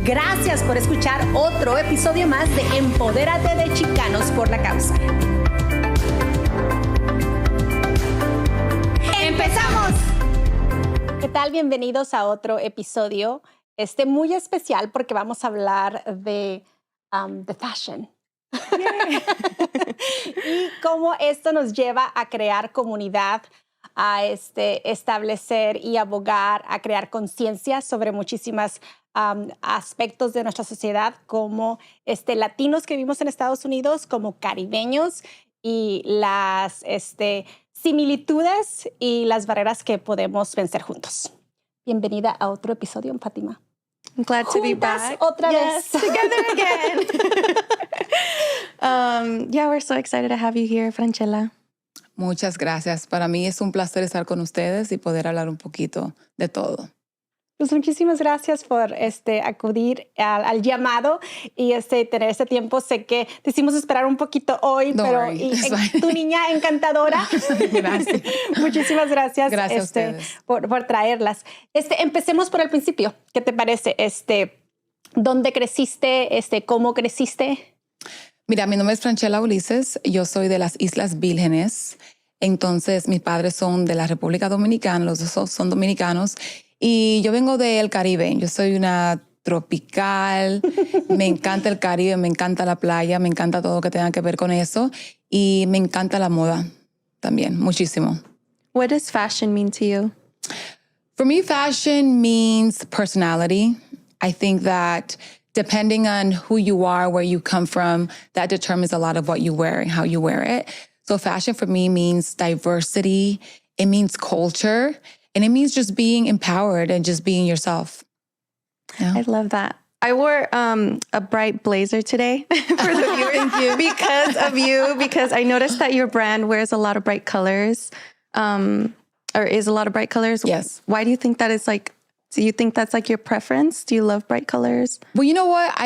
Gracias por escuchar otro episodio más de Empodérate de Chicanos por la Causa. ¡Empezamos! ¿Qué tal? Bienvenidos a otro episodio muy especial porque vamos a hablar de fashion. Y cómo esto nos lleva a crear comunidad, a establecer y abogar, a crear conciencia sobre muchísimas aspectos de nuestra sociedad, como latinos que vivimos en Estados Unidos, como caribeños, y las similitudes y las barreras que podemos vencer juntos. Bienvenida a otro episodio, Fátima. I'm glad to be back. Otra vez. Together again. We're so excited to have you here, Franchela. Muchas gracias. Para mí es un placer estar con ustedes y poder hablar un poquito de todo. Pues muchísimas gracias por acudir al llamado y tener este tiempo. Sé que te hicimos esperar un poquito hoy, tu niña encantadora. Gracias. Muchísimas gracias. Gracias a ustedes. Por traerlas. Empecemos por el principio. ¿Qué te parece? ¿Dónde creciste? ¿Cómo creciste? Mira, mi nombre es Franchela Ulises. Yo soy de las Islas Vírgenes. Entonces, mis padres son de la República Dominicana. Los dos son dominicanos. Y yo vengo del Caribe. Yo soy una tropical. Me encanta el Caribe, me encanta la playa, me encanta todo lo que tenga que ver con eso. Y me encanta la moda también, muchísimo. What does fashion mean to you? For me, fashion means personality. I think that depending on who you are, where you come from, that determines a lot of what you wear and how you wear it. So fashion for me means diversity. It means culture. And it means just being empowered and just being yourself. Yeah. I love that. I wore a bright blazer today for the viewers. Thank you. Because of you, because I noticed that your brand wears a lot of bright colors, or is a lot of bright colors. Yes. Why do you think that is like, do you think that's like your preference? Do you love bright colors? Well, you know what?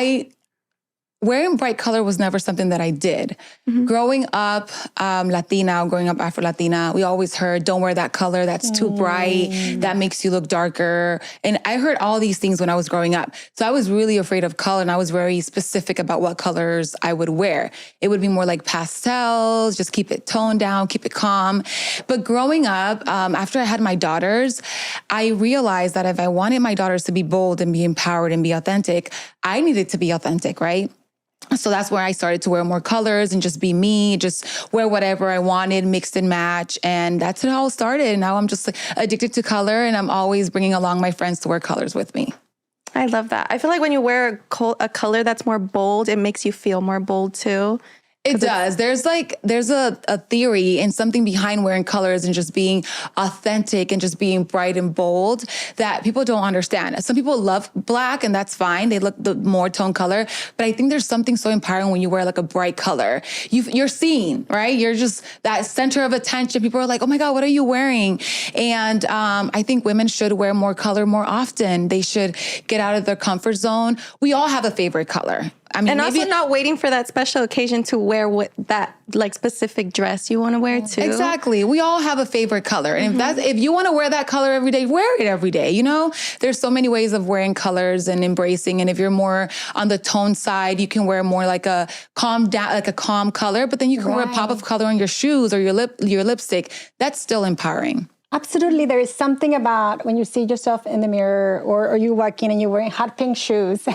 Wearing bright color was never something that I did. Mm-hmm. Growing up Latina, growing up Afro-Latina, we always heard, don't wear that color, that's too bright, that makes you look darker. And I heard all these things when I was growing up. So I was really afraid of color, and I was very specific about what colors I would wear. It would be more like pastels, just keep it toned down, keep it calm. But growing up, after I had my daughters, I realized that if I wanted my daughters to be bold and be empowered and be authentic, I needed to be authentic, right? So that's where I started to wear more colors and just be me, just wear whatever I wanted, mixed and match. And that's how it all started. And now I'm just addicted to color, and I'm always bringing along my friends to wear colors with me. I love that. I feel like when you wear a color that's more bold, it makes you feel more bold too. It does. There's a theory and something behind wearing colors and just being authentic and just being bright and bold that people don't understand. Some people love black, and that's fine. They look the more tone color. But I think there's something so empowering when you wear like a bright color. You're seen, right? You're just that center of attention. People are like, oh my God, what are you wearing? And I think women should wear more color more often. They should get out of their comfort zone. We all have a favorite color. I mean, and also not waiting for that special occasion to wear that like specific dress you want to wear too. Exactly. We all have a favorite color. And if you want to wear that color every day, wear it every day. You know, there's so many ways of wearing colors and embracing. And if you're more on the tone side, you can wear more like a calm color, but then you can wear a pop of color on your shoes or your lipstick. That's still empowering. Absolutely. There is something about when you see yourself in the mirror or you walk in and you're wearing hot pink shoes.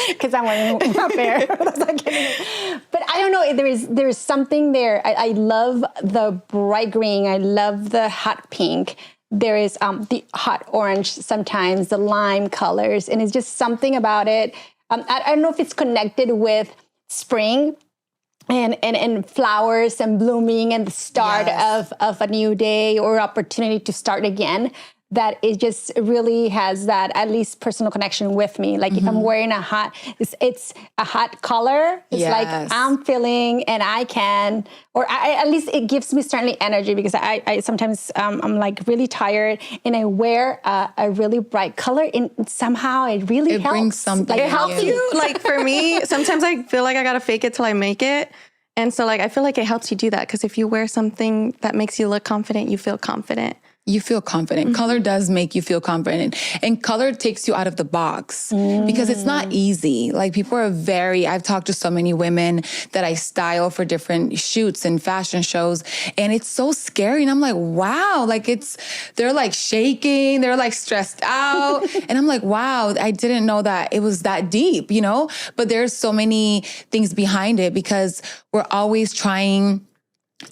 Because I'm wearing a pair. But I don't know. There is something there. I love the bright green. I love the hot pink. There is the hot orange sometimes, the lime colors. And it's just something about it. I don't know if it's connected with spring and flowers and blooming and the start of a new day or opportunity to start again. That it just really has that at least personal connection with me. Like if I'm wearing it's a hot color, it's like I'm feeling and I can, or at least it gives me certainly energy because I sometimes I'm like really tired and I wear a really bright color and somehow it really helps. Brings something. Like, it helps you. Like for me, sometimes I feel like I gotta fake it till I make it. And so like I feel like it helps you do that because if you wear something that makes you look confident, you feel confident. You feel confident. Color does make you feel confident. And color takes you out of the box because it's not easy. Like people are I've talked to so many women that I style for different shoots and fashion shows. And it's so scary. And I'm like, wow, like they're like shaking. They're like stressed out. And I'm like, wow, I didn't know that it was that deep, you know? But there's so many things behind it because we're always trying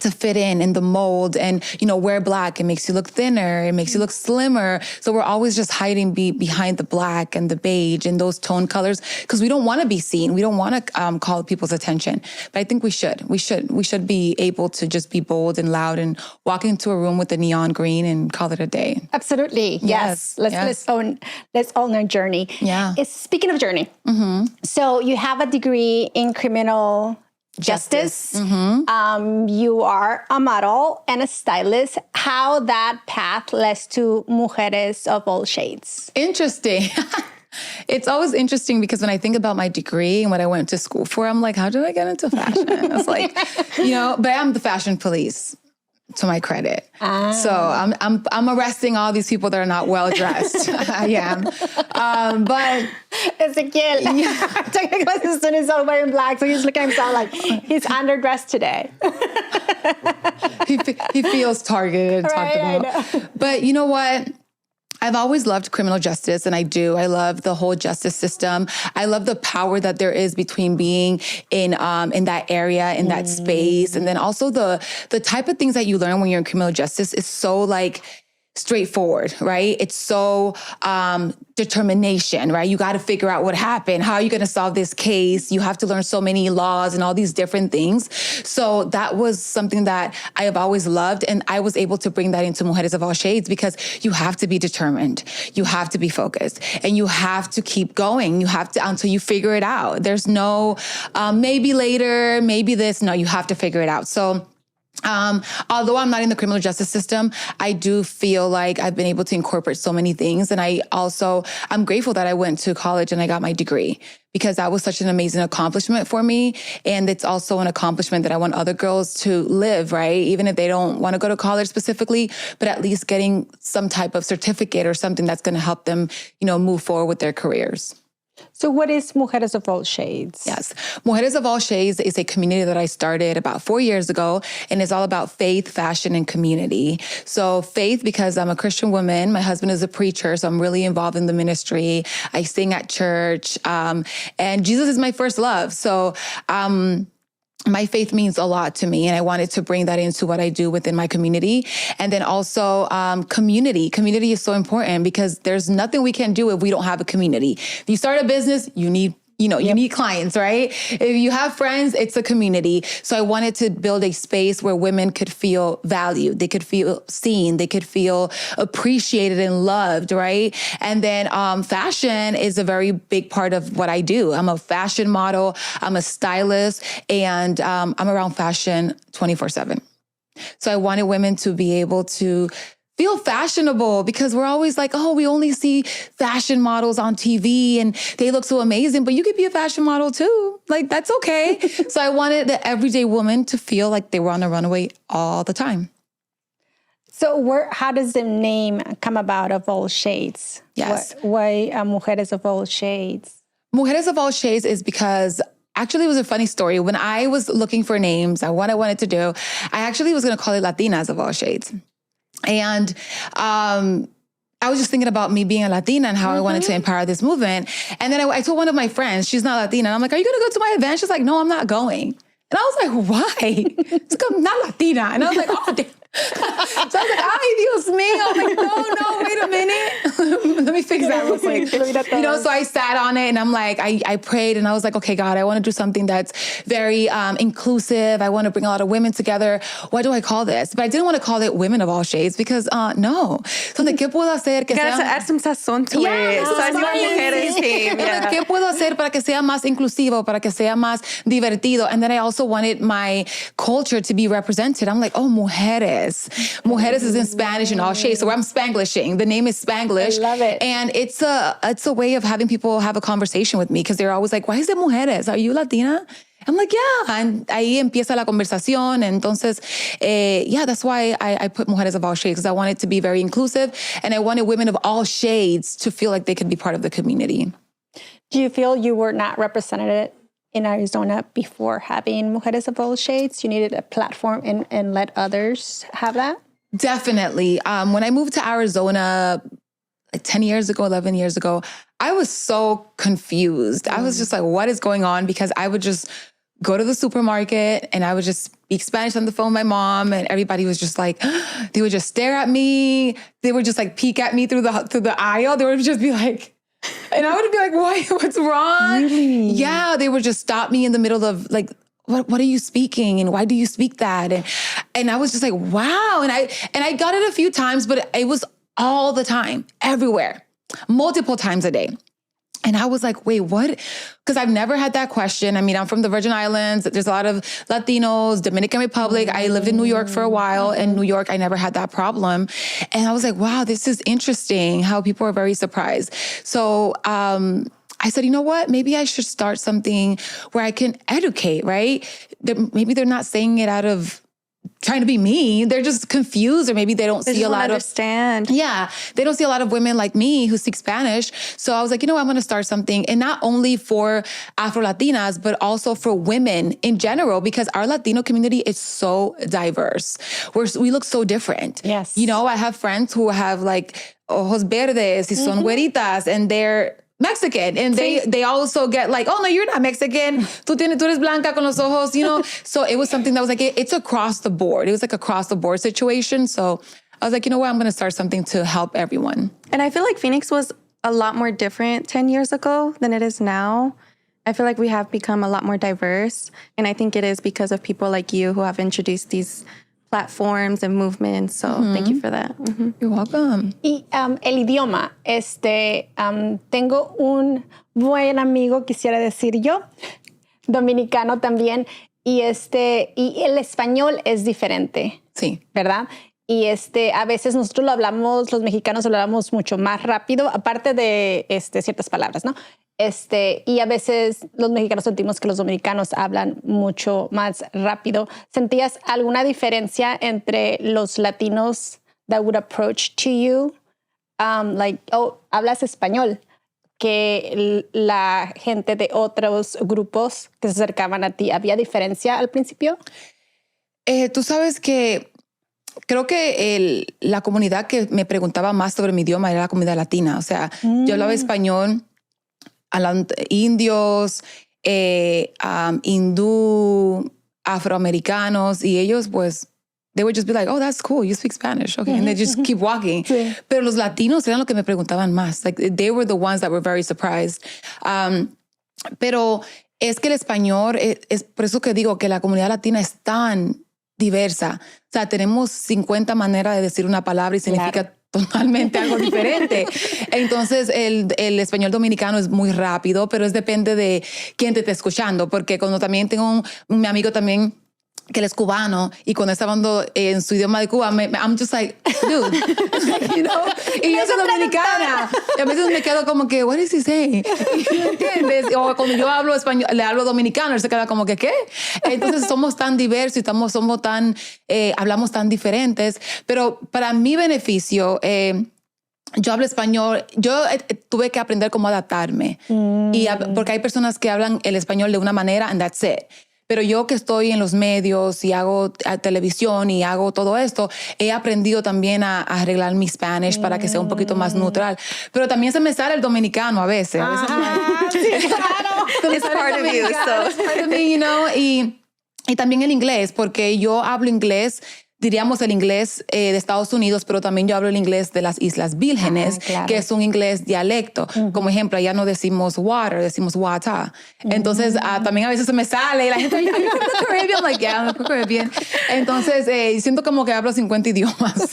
to fit in the mold and, you know, wear black. It makes you look thinner. It makes you look slimmer. So we're always just hiding behind the black and the beige and those tone colors because we don't want to be seen. We don't want to call people's attention. But I think we should. We should be able to just be bold and loud and walk into a room with the neon green and call it a day. Absolutely. Yes. Let's own our journey. Yeah. Speaking of journey, so you have a degree in criminal justice. You are a model and a stylist. How that path led to Mujeres of All Shades? Interesting. It's always interesting because when I think about my degree and what I went to school for, I'm like, how did I get into fashion? It's like, you know, but I'm the fashion police. To my credit. So I'm arresting all these people that are not well dressed. I am. But Ezequiel, taking class as soon as I'm wearing black, so he's looking at himself like he's underdressed today. he feels targeted and talked about. But you know what? I've always loved criminal justice, and I do. I love the whole justice system. I love the power that there is between being in that area, in that space, and then also the type of things that you learn when you're in criminal justice is so like straightforward, right? It's so determination, right? You got to figure out what happened. How are you going to solve this case? You have to learn so many laws and all these different things. So that was something that I have always loved. And I was able to bring that into Mujeres of All Shades because you have to be determined. You have to be focused and you have to keep going. You have to until you figure it out. There's no maybe later, maybe this. No, you have to figure it out. So although I'm not in the criminal justice system, I do feel like I've been able to incorporate so many things. And I'm grateful that I went to college and I got my degree because that was such an amazing accomplishment for me. And it's also an accomplishment that I want other girls to live, right? Even if they don't want to go to college specifically, but at least getting some type of certificate or something that's going to help them, you know, move forward with their careers. So what is Mujeres of All Shades? Yes. Mujeres of All Shades is a community that I started about 4 years ago, and it's all about faith, fashion, and community. So faith, because I'm a Christian woman. My husband is a preacher, so I'm really involved in the ministry. I sing at church, and Jesus is my first love. So my faith means a lot to me, and I wanted to bring that into what I do within my community. And then also community. Community is so important because there's nothing we can do if we don't have a community. If you start a business, you need you need clients, right? If you have friends, it's a community. So I wanted to build a space where women could feel valued. They could feel seen. They could feel appreciated and loved, right? And then fashion is a very big part of what I do. I'm a fashion model. I'm a stylist. And I'm around fashion 24/7. So I wanted women to be able to feel fashionable because we're always like, oh, we only see fashion models on TV and they look so amazing, but you could be a fashion model too. Like, that's okay. So I wanted the everyday woman to feel like they were on a runway all the time. So how does the name come about of All Shades? Yes. Why Mujeres of All Shades? Mujeres of All Shades is because actually, it was a funny story. When I was looking for names and what I wanted to do, I actually was going to call it Latinas of All Shades. And I was just thinking about me being a Latina and how I wanted to empower this movement. And then I told one of my friends, she's not Latina. And I'm like, are you going to go to my event? She's like, no, I'm not going. And I was like, why? She's like, I'm not Latina. And I was like, oh, damn. So I was like, ay, Dios mío. I'm like, no, wait a minute. Let me fix that real quick. So I sat on it and I'm like, I prayed and I was like, okay, God, I want to do something that's very inclusive. I want to bring a lot of women together. What do I call this? But I didn't want to call it Women of All Shades because no. So I'm like, ¿qué puedo hacer? You gotta add some sazón to it. Son mujeres team. Like, ¿qué puedo hacer para que sea más inclusivo, para que sea más divertido? And then I also wanted my culture to be represented. I'm like, oh, mujeres. Mujeres is in Spanish and All Shades. So I'm Spanglishing. The name is Spanglish. I love it. And it's a way of having people have a conversation with me because they're always like, why is it mujeres? Are you Latina? I'm like, yeah. And ahí empieza la conversación. Entonces, yeah, that's why I put Mujeres of All Shades, because I wanted to be very inclusive. And I wanted women of all shades to feel like they could be part of the community. Do you feel you were not represented in Arizona before having Mujeres of All Shades? You needed a platform and let others have that? Definitely. When I moved to Arizona, like 10 years ago, 11 years ago, I was so confused. I was just like, what is going on? Because I would just go to the supermarket and I would just speak Spanish on the phone with my mom, and everybody was just like, they would just stare at me. They would just like peek at me through the aisle. They would just be like, and I would be like, what's wrong? Really? Yeah, they would just stop me in the middle of like, what are you speaking? And why do you speak that? And I was just like, wow. And I got it a few times, but it was all the time, everywhere, multiple times a day. And I was like, wait, what? Because I've never had that question. I mean, I'm from the Virgin Islands. There's a lot of Latinos, Dominican Republic. I lived in New York for a while. In New York, I never had that problem. And I was like, wow, this is interesting how people are very surprised. So I said, you know what? Maybe I should start something where I can educate, right? Maybe they're not saying it out of trying to be mean. They're just confused, or maybe they don't see a lot of understand. Yeah, they don't see a lot of women like me who speak Spanish. So I was like, you know, I'm going to start something, and not only for Afro-Latinas, but also for women in general, because our Latino community is so diverse. We look so different. Yes. You know, I have friends who have like ojos verdes y son güeritas, and they're Mexican. And they also get like, oh, no, you're not Mexican. Tú eres blanca con los ojos, you know? So it was something that was like, it's across the board. It was like across the board situation. So I was like, you know what? I'm going to start something to help everyone. And I feel like Phoenix was a lot more different 10 years ago than it is now. I feel like we have become a lot more diverse. And I think it is because of people like you who have introduced these platforms and movements. So thank you for that. You're welcome. Y el idioma, tengo un buen amigo, quisiera decir yo, dominicano también, y el español es diferente. Sí. ¿Verdad? Y a veces nosotros lo hablamos, los mexicanos lo hablamos mucho más rápido, aparte de ciertas palabras, ¿no? Y a veces los mexicanos sentimos que los dominicanos hablan mucho más rápido. ¿Sentías alguna diferencia entre los latinos that would approach to you? Like, oh, hablas español, que la gente de otros grupos que se acercaban a ti. ¿Había diferencia al principio? Tú sabes que creo que la comunidad que me preguntaba más sobre mi idioma era la comunidad latina. O sea, yo hablaba español, indios, hindú, afroamericanos, y ellos pues, they would just be like, oh, that's cool, you speak Spanish. Okay, and they just keep walking. Sí. Pero los latinos eran lo que me preguntaban más. Like, they were the ones that were very surprised. Pero es que el español, es por eso que digo que la comunidad latina es tan diversa. O sea, tenemos 50 maneras de decir una palabra y significa totalmente algo diferente. Entonces, el español dominicano es muy rápido, pero depende de quién te esté escuchando, porque cuando también tengo mi amigo también que él es cubano, y cuando está hablando en su idioma de Cuba, I'm just like, dude, you know? Y yo soy dominicana. Y a veces me quedo como que, what is he saying? ¿Entiendes? O cuando yo hablo español, le hablo dominicano, él se queda como que, ¿qué? Entonces somos tan diversos y somos tan, hablamos tan diferentes. Pero para mi beneficio, yo hablo español, yo tuve que aprender cómo adaptarme. Porque hay personas que hablan el español de una manera, and that's it. Pero yo que estoy en los medios y hago televisión y hago todo esto, he aprendido también a arreglar mi Spanish para que sea un poquito más neutral. Pero también se me sale el dominicano a veces. Sí, claro. It's part of you, so. It's part of me, you know? Y también el inglés, porque yo hablo inglés, diríamos el inglés de Estados Unidos, pero también yo hablo el inglés de las Islas Vírgenes, claro, que es un inglés dialecto. Como ejemplo, allá no decimos water, decimos water. Entonces, también a veces se me sale y la gente, ¿You're from the Caribbean? I'm like, yeah, I'm from the Caribbean. Entonces, siento como que hablo 50 idiomas.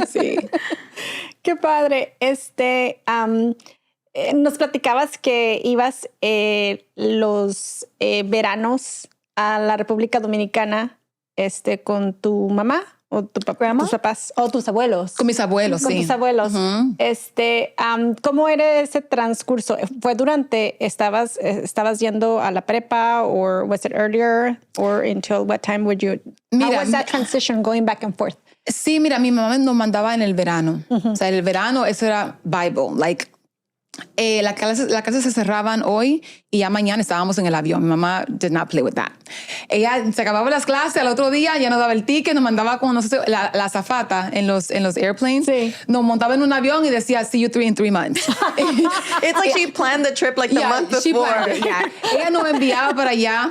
Sí. Qué padre. Nos platicabas que ibas los veranos a la República Dominicana con tu mamá o tus papás, o tus abuelos. Con mis abuelos, Con sí. tus abuelos. ¿Cómo era ese transcurso? ¿Fue durante, estabas yendo a la prepa, or was it earlier, or until what time would you, how was that transition going back and forth? Sí, mira, mi mamá nos mandaba en el verano. O sea, el verano, eso era Bible, like, las clases se cerraban hoy y ya mañana estábamos en el avión. Mi mamá did not play with that. Ella se acababa las clases, al otro día ya nos daba el ticket, nos mandaba con, no sé, la azafata en los airplanes. Sí. Nos montaba en un avión y decía, see you in 3 months. It's like she planned the trip like the month before. Ella nos enviaba para allá,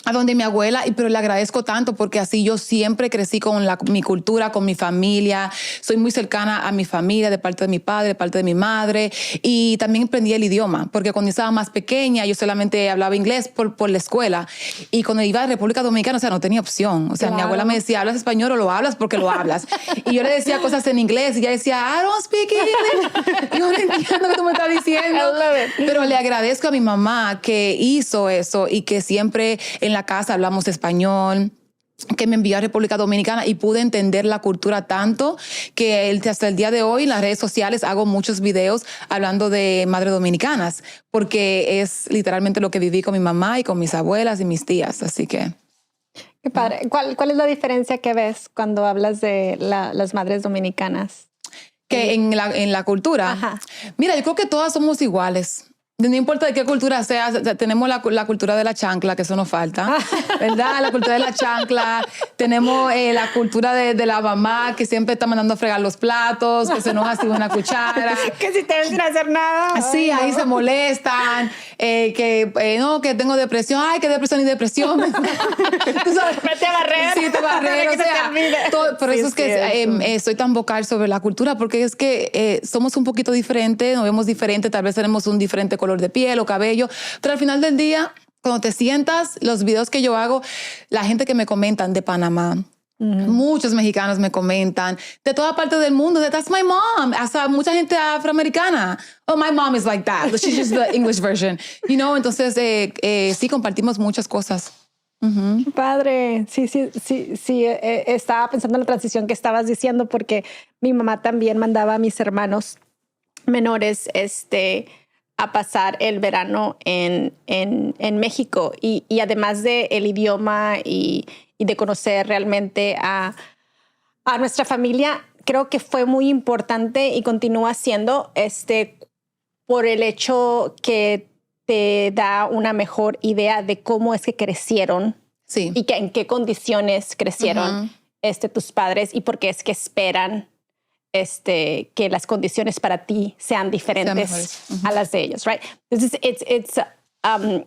a donde mi abuela, pero le agradezco tanto porque así yo siempre crecí con mi cultura, con mi familia. Soy muy cercana a mi familia, de parte de mi padre, de parte de mi madre. Y también aprendí el idioma, porque cuando estaba más pequeña yo solamente hablaba inglés por la escuela. Y cuando iba a República Dominicana, o sea, no tenía opción. O sea, mi abuela me decía, ¿hablas español o lo hablas porque lo hablas? Y yo le decía cosas en inglés y ella decía, I don't speak English. Yo no entiendo lo que tú me estás diciendo. I love it. Pero le agradezco a mi mamá que hizo eso y que siempre en la casa hablamos español, que me envió a República Dominicana y pude entender la cultura tanto que hasta el día de hoy en las redes sociales hago muchos videos hablando de madres dominicanas, porque es literalmente lo que viví con mi mamá y con mis abuelas y mis tías, así que... Qué padre. ¿Cuál es la diferencia que ves cuando hablas de las madres dominicanas? Que en la cultura, Ajá. Mira, yo creo que todas somos iguales. No importa de qué cultura sea, tenemos la cultura de la chancla, que eso nos falta, ¿verdad? La cultura de la chancla, tenemos la cultura de la mamá que siempre está mandando a fregar los platos, que se enoja así con una cuchara. Que si te ven sin hacer nada. Sí, ahí se molestan, no, que tengo depresión, ay, qué depresión y depresión. Tú sabes, vete a barrer. Sí, te barrer, Que o se te sea, olvide. por Sí, eso es que soy tan vocal sobre la cultura, porque es que somos un poquito diferentes, nos vemos diferentes, tal vez tenemos un diferente color de piel o cabello, pero al final del día, cuando te sientas, los videos que yo hago, la gente que me comentan de Panamá, muchos mexicanos me comentan de toda parte del mundo, that's my mom, hasta mucha gente afroamericana, oh, my mom is like that, she's just the English version, you know, entonces sí compartimos muchas cosas. Padre, sí, estaba pensando en la transición que estabas diciendo, porque mi mamá también mandaba a mis hermanos menores, a pasar el verano en México, y además del idioma y de conocer realmente a nuestra familia, creo que fue muy importante y continúa siendo por el hecho que te da una mejor idea de cómo es que crecieron, sí, y en qué condiciones crecieron tus padres, y por qué es que esperan que las condiciones para ti sean diferentes a las de ellos, right?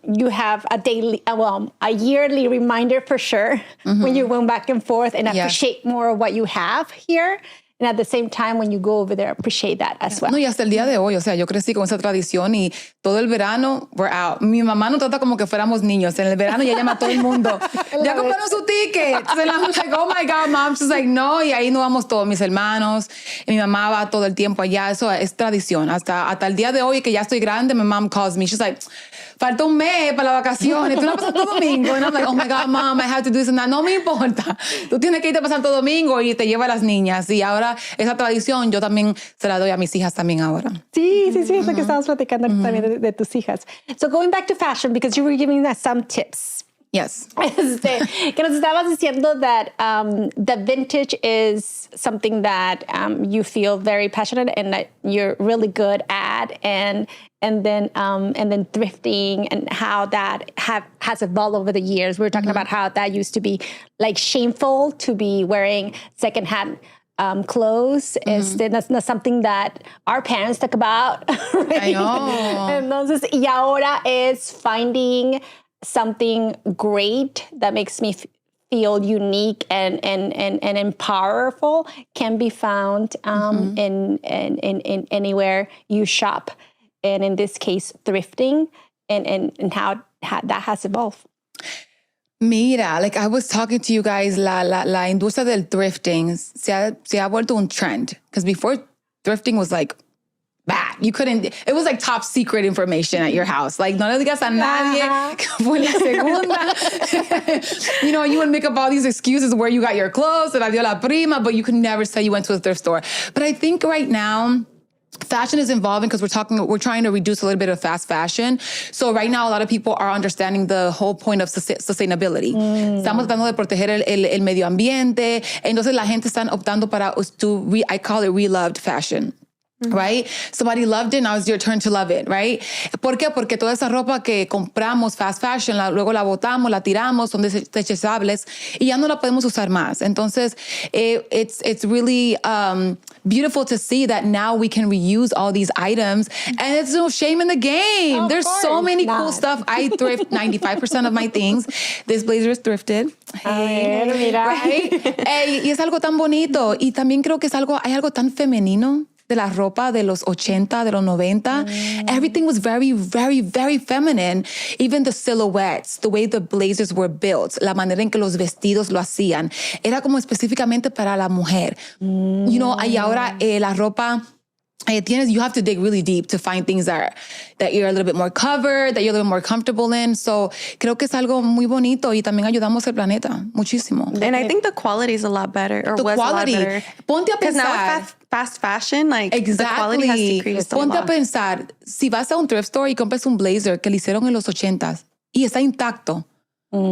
You have a yearly reminder for sure when you went back and forth and appreciate more of what you have here. And at the same time, when you go over there, appreciate that as well. No, y hasta el día de hoy, o sea, yo crecí con esa tradición y todo el verano, we're out. Mi mamá nos trata como que fuéramos niños. En el verano ya llama a todo el mundo. Ya compraron su ticket. So I'm like, oh my God, mom. She's like, no. Y ahí nos vamos todos, mis hermanos. Y mi mamá va todo el tiempo allá. Eso es tradición. Hasta el día de hoy, que ya estoy grande, my mom calls me. She's like, falta un mes para las vacaciones. Tú no vas a Santo Domingo. And I'm like, oh my God, mom, I have to do this and that. No me importa. Tú tienes que irte para Santo Domingo y te lleva a las niñas. Y ahora esa tradición yo también se la doy a mis hijas también ahora. Sí, es lo que estábamos platicando también de tus hijas. So going back to fashion, because you were giving us some tips. Yes. Que nos estabas diciendo that the vintage is something that you feel very passionate and that you're really good at, and then thrifting and how that has evolved over the years. We were talking about how that used to be like shameful to be wearing secondhand clothes. That's not something that our parents talk about. Right? I know. Entonces, y ahora es finding something great that makes me feel unique and powerful can be found in anywhere you shop, and in this case thrifting, and how that has evolved. Mira, like I was talking to you guys, la industria del thrifting se ha vuelto un trend, because before thrifting was like bad. You couldn't, it was like top secret information at your house. Like, no le digas a nadie que fue la segunda. You know, you would make up all these excuses where you got your clothes, se la dio la prima, but you could never say you went to a thrift store. But I think right now, fashion is evolving because we're trying to reduce a little bit of fast fashion. So right now, a lot of people are understanding the whole point of sustainability. Estamos tratando de proteger el medio ambiente. Entonces la gente está optando para, I call it reloved fashion. Right? Somebody loved it, now it's your turn to love it, right? ¿Por qué? Porque toda esa ropa que compramos fast fashion, luego la botamos, la tiramos, son desechables y ya no la podemos usar más. Entonces, it's really beautiful to see that now we can reuse all these items and it's no shame in the game. Of There's so many cool stuff. I thrift 95% of my things. This blazer is thrifted. Hey, mira. Right? Y es algo tan bonito. Y también creo que hay algo tan femenino de la ropa de los 80, de los 90. Everything was very, very, very feminine. Even the silhouettes, the way the blazers were built, la manera en que los vestidos lo hacían, era como específicamente para la mujer. You know, y ahora la ropa, you have to dig really deep to find things that you're a little bit more covered, that you're a little bit more comfortable in. So creo que es algo muy bonito y también ayudamos al planeta muchísimo. And I think the quality is a lot better, or The was quality. a lot better. Ponte a Because now pensar. with fast fashion, like Exactly. the quality has decreased a Ponte lot. a pensar, si vas a un thrift store y compras un blazer que le hicieron en los 80s y está intacto,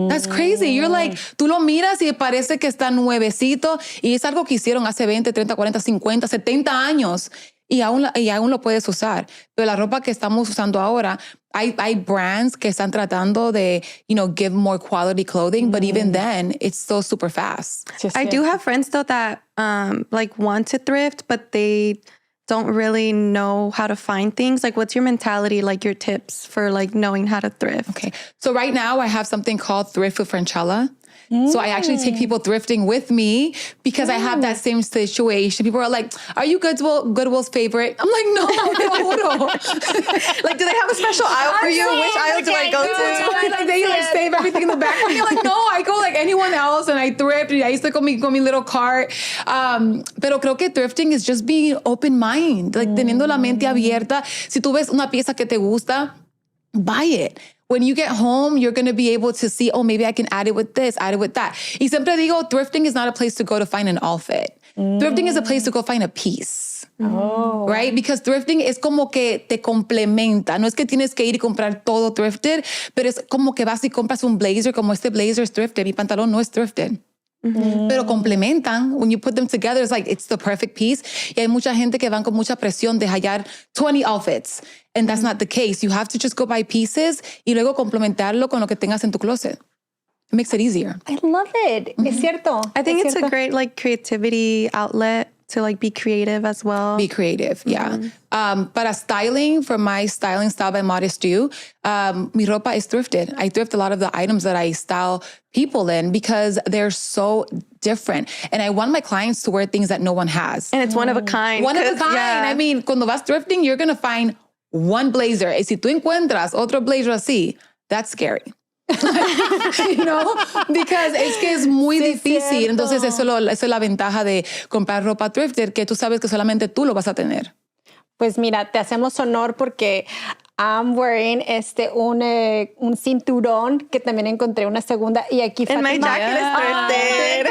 that's crazy. You're like, tú lo miras y parece que está nuevecito y es algo que hicieron hace 20, 30, 40, 50, 70 años y aún lo puedes usar. Pero la ropa que estamos usando ahora, hay brands que están tratando de, give more quality clothing, but even then, it's still super fast. I do have friends though that like want to thrift, but they don't really know how to find things. Like, what's your mentality, like your tips for like knowing how to thrift? Okay. So right now I have something called Thrift with Franchela. So I actually take people thrifting with me because I have that same situation. People are like, are you Goodwill's favorite? I'm like, no, no. Like, do they have a special aisle for you? Which aisle do I go to? Like they save everything in the back. And you're like, no, I go like anyone else and I thrift. I used to go con mi little cart. Pero creo que thrifting is just being open mind, like teniendo la mente abierta. Si tú ves una pieza que te gusta, buy it. When you get home, you're going to be able to see, oh, maybe I can add it with this, add it with that. Y siempre digo, thrifting is not a place to go to find an outfit. Thrifting is a place to go find a piece. Oh. Right? Because thrifting es como que te complementa. No es que tienes que ir y comprar todo thrifted, pero es como que vas y compras un blazer, como este blazer es thrifted, mi pantalón no es thrifted. Pero complementan. When you put them together, it's like, it's the perfect piece. Y hay mucha gente que van con mucha presión de hallar 20 outfits. And that's not the case. You have to just go buy pieces y luego complementarlo con lo que tengas en tu closet. It makes it easier. I love it. Es cierto. I think Es it's cierto. a great like creativity outlet to like be creative as well. Be creative, yeah. Para styling, for my styling style by Modest You, mi ropa is thrifted. I thrift a lot of the items that I style people in because they're so different. And I want my clients to wear things that no one has. And it's one of a kind. One of a kind. Yeah. I mean, cuando vas thrifting, you're going to find one blazer. Y si tú encuentras otro blazer así, that's scary. You know, because es que es muy difícil. Cierto. Entonces, esa es la ventaja de comprar ropa thrifted, que tú sabes que solamente tú lo vas a tener. Pues mira, te hacemos honor porque I'm wearing un cinturón que también encontré una segunda y aquí And my Fátima- jacket is thrifted.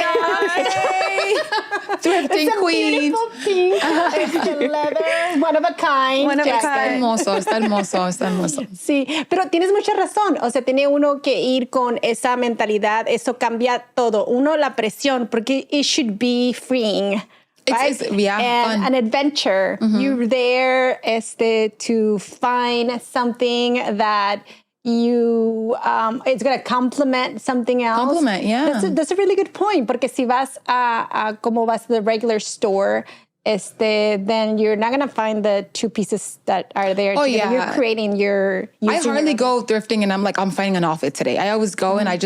Thrifting It's a queen. beautiful pink. It's leather, one of a kind. One of a jacket. Está kind. hermoso, está hermoso, está hermoso. Sí, pero tienes mucha razón. O sea, tiene uno que ir con esa mentalidad. Eso cambia todo. Uno, la presión, porque it should be freeing. Right? Fun. An adventure. You're there to find something that it's going to complement something else. Complement, yeah. That's a really good point, porque si vas como vas to the regular store, then you're not going to find the two pieces that are there. Oh, together. yeah. You're creating I hardly go thrifting and I'm like, I'm finding an outfit today. I always go and I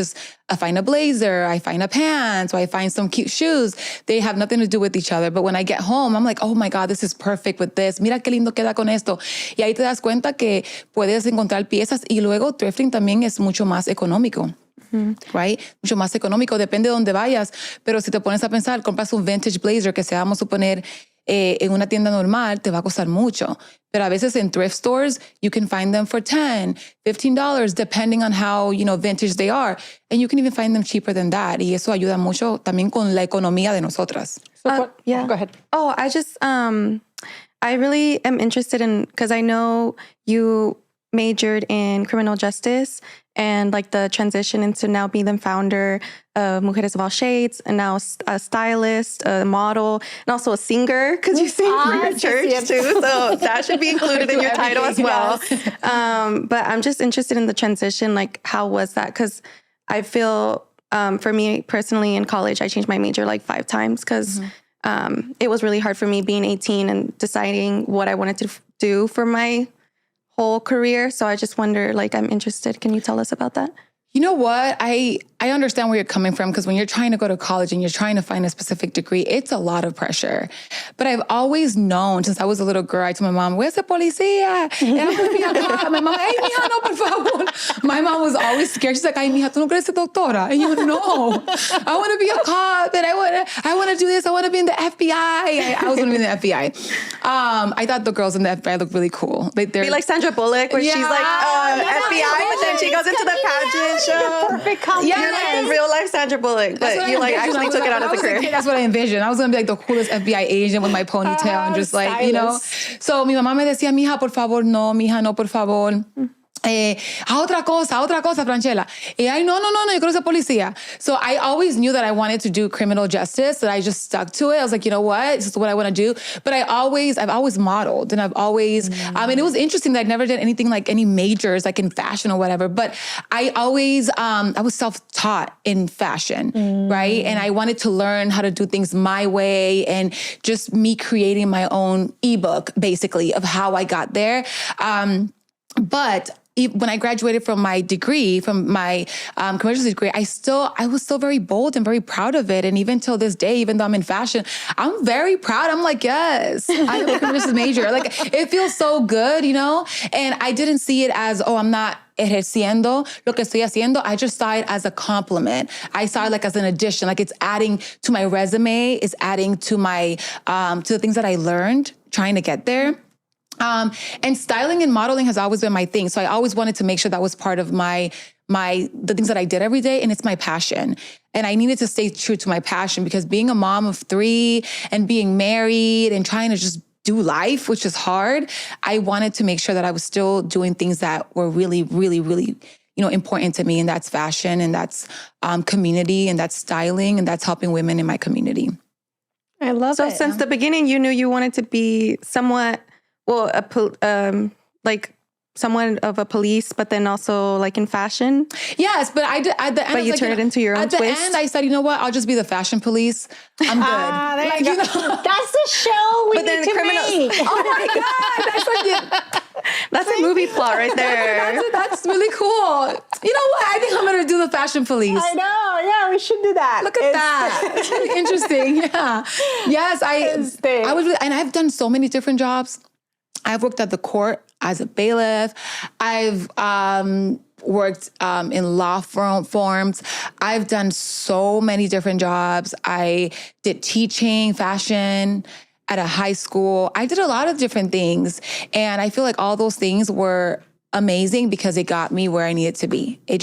find a blazer, I find a pants, or I find some cute shoes. They have nothing to do with each other. But when I get home, I'm like, oh my God, this is perfect with this. Mira qué lindo queda con esto. Y ahí te das cuenta que puedes encontrar piezas y luego thrifting también es mucho más económico. Right? Mucho más económico, depende de dónde vayas. Pero si te pones a pensar, compras un vintage blazer que sea, vamos a suponer, en una tienda normal te va a costar mucho. Pero a veces in thrift stores, you can find them for $10, $15, depending on how, vintage they are. And you can even find them cheaper than that. Y eso ayuda mucho también con la economía de nosotras. Yeah. Go ahead. Oh, I really am interested in, because I know you majored in criminal justice and like the transition into now being the founder of Mujeres of All Shades, and now a stylist, a model, and also a singer, because you sing for your church too. So that should be included in your title as well. But I'm just interested in the transition. Like, how was that? Because I feel, for me personally in college, I changed my major like 5 times because it was really hard for me being 18 and deciding what I wanted to do for my whole career. So I just wonder, like, I'm interested. Can you tell us about that? You know what? I understand where you're coming from, because when you're trying to go to college and you're trying to find a specific degree, it's a lot of pressure. But I've always known, since I was a little girl, I told my mom, "Where's the policía?" And I'm going to be a cop. My mom, "Ay, mija, no, por favor." My mom was always scared. She's like, "Ay, mija, tú no quieres ser doctora." And you would know, I want to be a cop, and I want to do this. I want to be in the FBI. I was going to be in the FBI. I thought the girls in the FBI looked really cool. Like, be like Sandra Bullock, where she's like FBI, but then she goes into the pageant show. Perfect compliment. You're like the real life Sandra Bullock, but you like actually took it out of the career. That's what I envisioned. I was gonna be like the coolest FBI agent with my ponytail and just like, stylist. So mi mamá me decía, "Mija, por favor, no, mija, no, por favor." Otra cosa, Franchela. Ay, no, yo quiero ser policía. So I always knew that I wanted to do criminal justice, that I just stuck to it. I was like, you know what? This is what I want to do. But I've always modeled, and I've always, it was interesting that I never did anything like any majors, like in fashion or whatever. But I always, I was self-taught in fashion, right? And I wanted to learn how to do things my way, and just me creating my own ebook, basically, of how I got there. But when I graduated from my degree, from my commercial degree, I was still very bold and very proud of it. And even till this day, even though I'm in fashion, I'm very proud. I'm like, yes, I am a commercial major. Like, it feels so good, And I didn't see it as, I'm not ejerciendo lo que estoy haciendo. I just saw it as a compliment. I saw it like as an addition, like it's adding to my resume, it's adding to my, to the things that I learned trying to get there. And styling and modeling has always been my thing. So I always wanted to make sure that was part of the things that I did every day. And it's my passion. And I needed to stay true to my passion, because being a mom of 3 and being married and trying to just do life, which is hard, I wanted to make sure that I was still doing things that were really, really, really, important to me. And that's fashion, and that's community, and that's styling, and that's helping women in my community. I love it. So since the beginning, you knew you wanted to be somewhat, like someone of a police, but then also like in fashion. Yes, but I did at the end. But you turned it into your own twist. At the end, I said, you know what? I'll just be the fashion police. I'm good. There you go. That's the show we need to make. Oh my God, that's a movie plot right there. That's really cool. You know what? I think I'm gonna do the fashion police. I know. Yeah, we should do that. Look at that. It's really interesting. Yeah. Yes, I was, and I've done so many different jobs. I've worked at the court as a bailiff. I've worked in law forms. I've done so many different jobs. I did teaching, fashion at a high school. I did a lot of different things. And I feel like all those things were amazing because it got me where I needed to be. It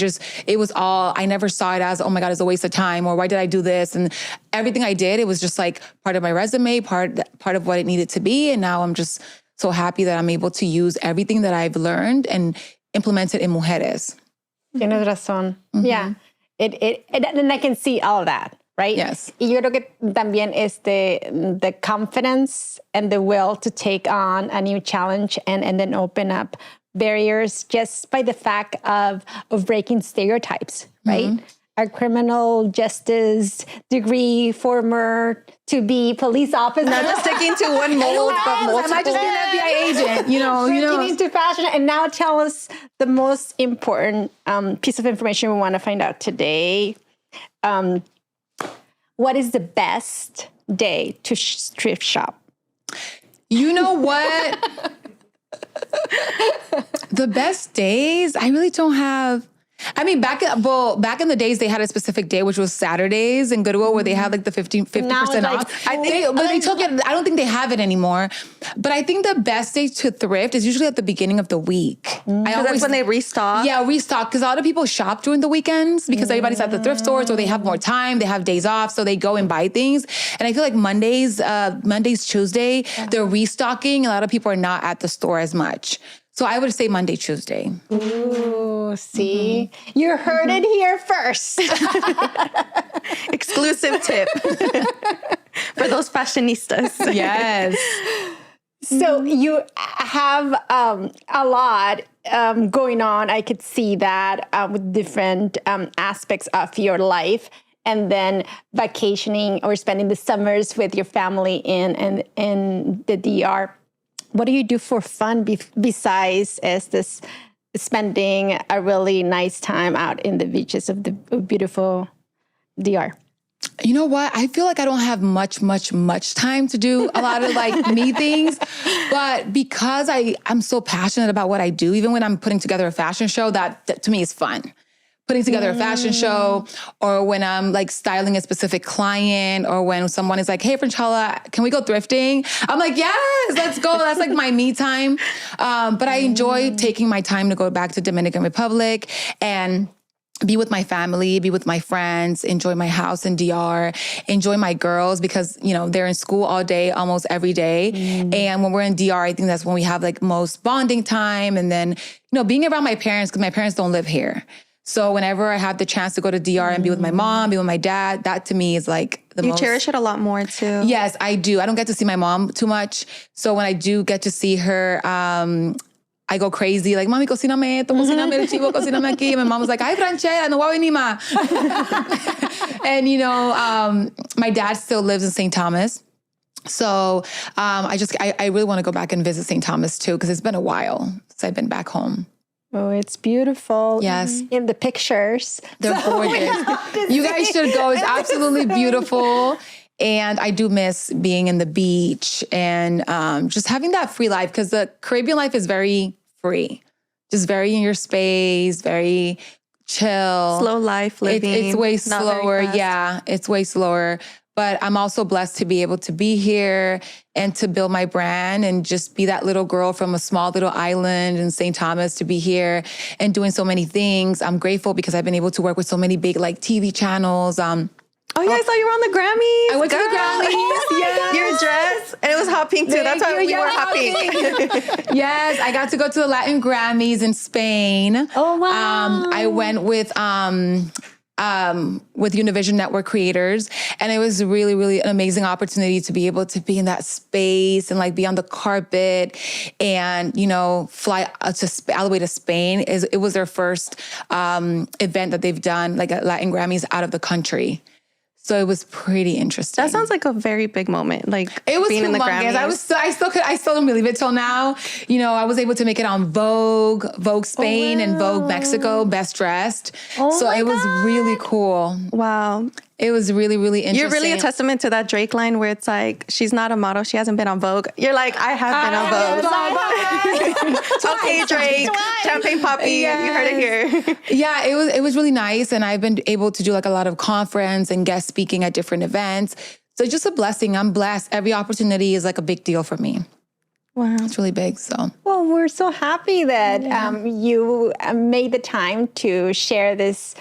was all, I never saw it as, oh my God, it's a waste of time, or why did I do this? And everything I did, it was just like part of my resume, part of what it needed to be. And now I'm just so happy that I'm able to use everything that I've learned and implement it in Mujeres. Tienes razón. Yeah. And I can see all of that, right? Yes. Y yo creo que también the confidence and the will to take on a new challenge and then open up barriers just by the fact of breaking stereotypes, right? A criminal justice degree former to be police officer. Not just sticking to one mold, but multiple. I might just be an FBI agent, Breaking into fashion. And now tell us the most important piece of information we want to find out today. What is the best day to thrift shop? You know what? The best days, I really don't have. I mean, back in the days, they had a specific day, which was Saturdays in Goodwill, where they had like the 50% like, off. They took it. I don't think they have it anymore. But I think the best day to thrift is usually at the beginning of the week. That's when they restock. Yeah, restock. Because a lot of people shop during the weekends because everybody's at the thrift stores, or they have more time, they have days off, so they go and buy things. And I feel like Mondays, Tuesday, they're restocking. A lot of people are not at the store as much. So I would say Monday, Tuesday. Ooh, see? You heard it here first. Exclusive tip for those fashionistas. Yes. So you have a lot going on. I could see that with different aspects of your life. And then vacationing or spending the summers with your family in the DR. What do you do for fun besides this spending a really nice time out in the beaches of the beautiful DR? You know what? I feel like I don't have much time to do a lot of like me things, but because I'm so passionate about what I do, even when I'm putting together a fashion show, that to me is fun. Putting together a fashion show, or when I'm like styling a specific client, or when someone is like, hey, Franchela, can we go thrifting? I'm like, yes, let's go. That's like my me time. But I enjoy taking my time to go back to Dominican Republic and be with my family, be with my friends, enjoy my house in DR, enjoy my girls because, you know, they're in school all day, almost every day. And when we're in DR, I think that's when we have like most bonding time. And then, you know, being around my parents, because my parents don't live here. So whenever I have the chance to go to DR and be with my mom, be with my dad, that to me is like the most. You cherish it a lot more too. Yes, I do. I don't get to see my mom too much. So when I do get to see her, I go crazy, like, mami, cocíname esto, cocíname el chivo, cocíname aquí. And my mom was like, ay, Franchela, no voy a venir más. And, you know, my dad still lives in St. Thomas. So I really want to go back and visit St. Thomas too, because it's been a while since I've been back home. Oh, it's beautiful. Yes. In the pictures. They're gorgeous. You guys should go. It's absolutely beautiful. And I do miss being in the beach and just having that free life, because the Caribbean life is very free, just very in your space, very chill. Slow life living. It's way slower. Yeah, it's way slower. But I'm also blessed to be able to be here and to build my brand and just be that little girl from a small little island in St. Thomas to be here and doing so many things. I'm grateful because I've been able to work with so many big like TV channels. Oh yeah, I saw you were on the Grammys. I went to the Grammys. Oh yes. Your dress, and it was hot pink too. That's why we were hot pink. Yes, I got to go to the Latin Grammys in Spain. Oh wow! I went with Univision Network creators, and it was really, really an amazing opportunity to be able to be in that space and like be on the carpet and, you know, fly all the way to Spain. It was their first event that they've done, like at Latin Grammys out of the country. So it was pretty interesting. That sounds like a very big moment. Like it was being in the humongous. Grammys. I still don't believe it till now. You know, I was able to make it on Vogue Spain and Vogue Mexico, Best Dressed. So it was really cool. Wow. It was really, really interesting. You're really a testament to that Drake line where it's like, she's not a model, she hasn't been on Vogue. You're like, I have been on Vogue. Okay, Drake, Champagne Poppy, you heard it here. Yeah, it was really nice. And I've been able to do like a lot of conference and guest speaking at different events. So it's just a blessing. I'm blessed. Every opportunity is like a big deal for me. Wow. It's really big, so. Well, we're so happy that you made the time to share this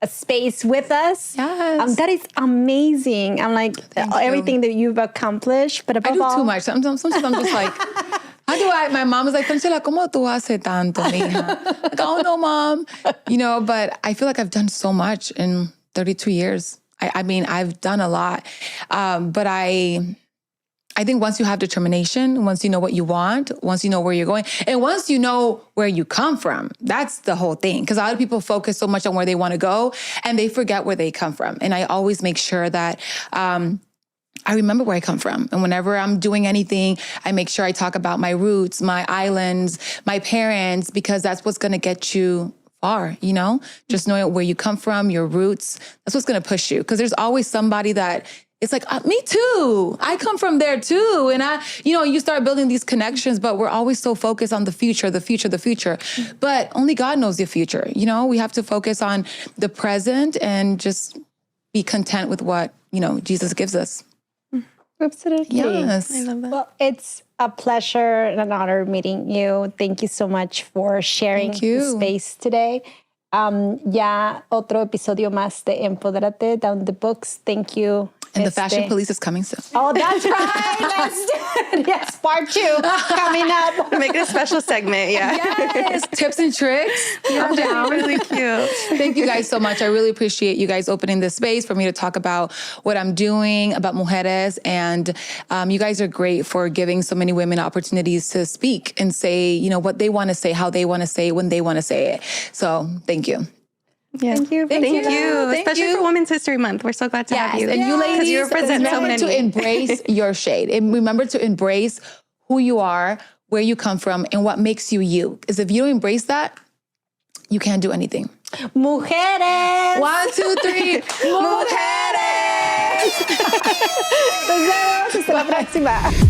space with us. Yes. That is amazing. I'm like, everything that you've accomplished, but above I do all, too much. Sometimes I'm just like, how do I? My mom was like, Franchela, ¿cómo tú haces tanto, mija? Like, oh no, mom. You know, but I feel like I've done so much in 32 years. I mean, I've done a lot. But I think once you have determination, once you know what you want, once you know where you're going, and once you know where you come from, that's the whole thing. Because a lot of people focus so much on where they want to go and they forget where they come from. And I always make sure that I remember where I come from. And whenever I'm doing anything, I make sure I talk about my roots, my islands, my parents, because that's what's going to get you far, you know? Just knowing where you come from, your roots, that's what's going to push you. Because there's always somebody that it's like, me too. I come from there too. And you start building these connections, but we're always so focused on the future. But only God knows the future. We have to focus on the present and just be content with what, Jesus gives us. Absolutely. Yes. I love that. Well, it's a pleasure and an honor meeting you. Thank you so much for sharing the space today. Ya otro episodio más de Empodérate, Down the Books. Thank you. And the Fashion Police is coming soon. Oh, that's right. Let's do it. Yes, part 2 coming up. Make it a special segment, yeah. Yes, tips and tricks. I'm down. Really cute. Thank you guys so much. I really appreciate you guys opening this space for me to talk about what I'm doing, about Mujeres. And you guys are great for giving so many women opportunities to speak and say, what they want to say, how they want to say it, when they want to say it. So thank you. Yeah. Thank you. Thank you. Thank Especially you. for Women's History Month. We're so glad to have you. And you ladies, you represent so remember many. to embrace your shade. And remember to embrace who you are, where you come from, and what makes you you. Because if you don't embrace that, you can't do anything. Mujeres. 1, 2, 3. Mujeres. Nos vemos. Hasta la próxima.